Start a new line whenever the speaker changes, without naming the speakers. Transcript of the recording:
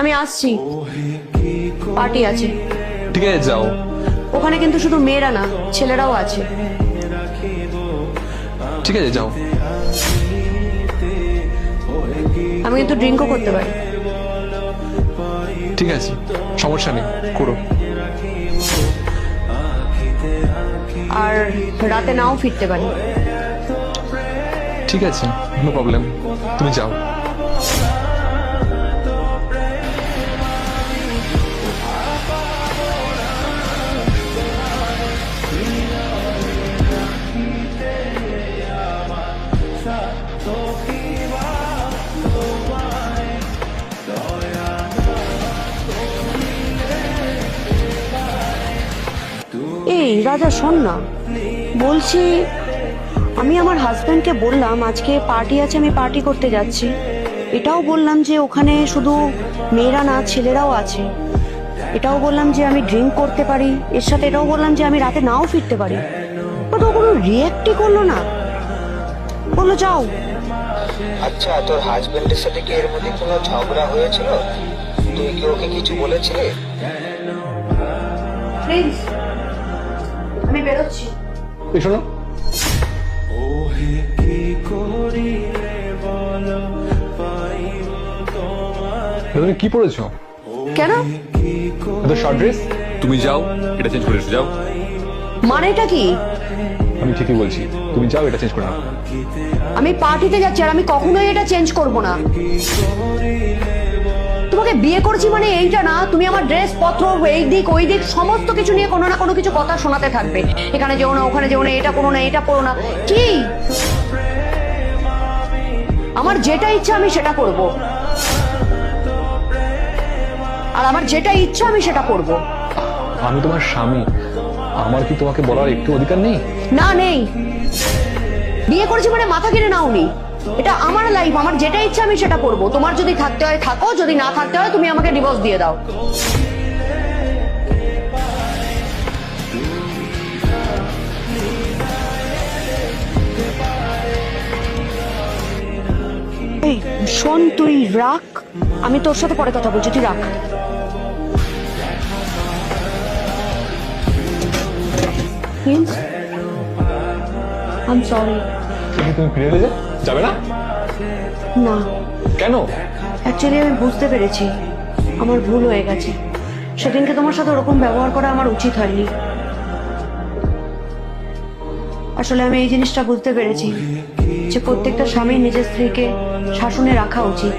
আমি আসছি, পার্টি আছে।
ঠিক আছে যাও।
ওখানে কিন্তু শুধু মেয়েরা না, ছেলেরাও আছে।
ঠিক আছে যাও।
আমি কিন্তু ড্রিঙ্কও করতে পারি।
ঠিক আছে, সমস্যা নেই, করো।
আর রাতে নাও ফিরতে পারি।
ঠিক আছে, নো প্রবলেম, তুমি যাও।
এই রাজা, শোন না, বলছি আমি আমার হাজবেন্ডকে বললাম আজকে পার্টি আছে, আমি পার্টি করতে যাচ্ছি। এটাও বললাম যে ওখানে শুধু মেয়েরা না, ছেলেরাও আছে। এটাও বললাম যে আমি ড্রিঙ্ক করতে পারি, এর সাথে এটাও বললাম যে আমি রাতে নাও ফিরতে পারি। বাট ও কোনো রিয়াক্টই করলো না, বললো যাও।
আচ্ছা, তোর হাজবেন্ডের সাথে কি এর মধ্যে কোনো ঝগড়া হয়েছিল? তুই কি ওকে কিছু বলেছিলি?
প্লিজ, আমি বেরোচ্ছি।
এই শোনো, তুমি কি পরেছো?
কেন?
এত শর্ট ড্রেস। তুমি যাও, এটা চেঞ্জ করে এসো, যাও।
মানেটা কি?
আমি ঠিকই বলছি, তুমি যাও, এটা চেঞ্জ করে নাও।
আমি পার্টিতে যাচ্ছি আর আমি কখনোই এটা চেঞ্জ করব না। তোমাকে বিয়ে করছি মানে এইটা না, তুমি আমার ড্রেস পত্র, এই দিক ওই দিক সমস্ত কিছু নিয়ে কোনো না কোনো কিছু কথা শোনাতে থাকবে। এখানে যেও না, ওখানে যেও না, এটা করো না, এটা করো না। কি? আমার যেটা ইচ্ছা আমি সেটা করব, আর আমার যেটা ইচ্ছা আমি সেটা করব।
আমি তোমার স্বামী, আমার কি তোমাকে বলার একটু অধিকার নেই?
না, নেই। বিয়ে করেছি মানে মাথা কিনে নাওনি। এটা আমার লাইফ, আমার যেটা ইচ্ছা আমি সেটা করব। তোমার যদি থাকতে হয় থাকো, যদি না থাকতে হয় তুমি আমাকে ডিভোর্স দিয়ে দাও। এই শোন, তুই রাখ, আমি তোর সাথে পরে কথা বলছি, তুই রাখ। I am sorry.
তুমি ফিরে এলে যাবে না?
না,
কেন?
অ্যাকচুয়ালি আমি বুঝতে পেরেছি আমার ভুল হয়ে গেছে। সেদিনকে তোমার সাথে ওরকম ব্যবহার করা আমার উচিত হয়নি। আসলে আমি এই জিনিসটা বুঝতে পেরেছি যে প্রত্যেকটা স্বামী নিজের স্ত্রীকে শাসনে রাখা উচিত।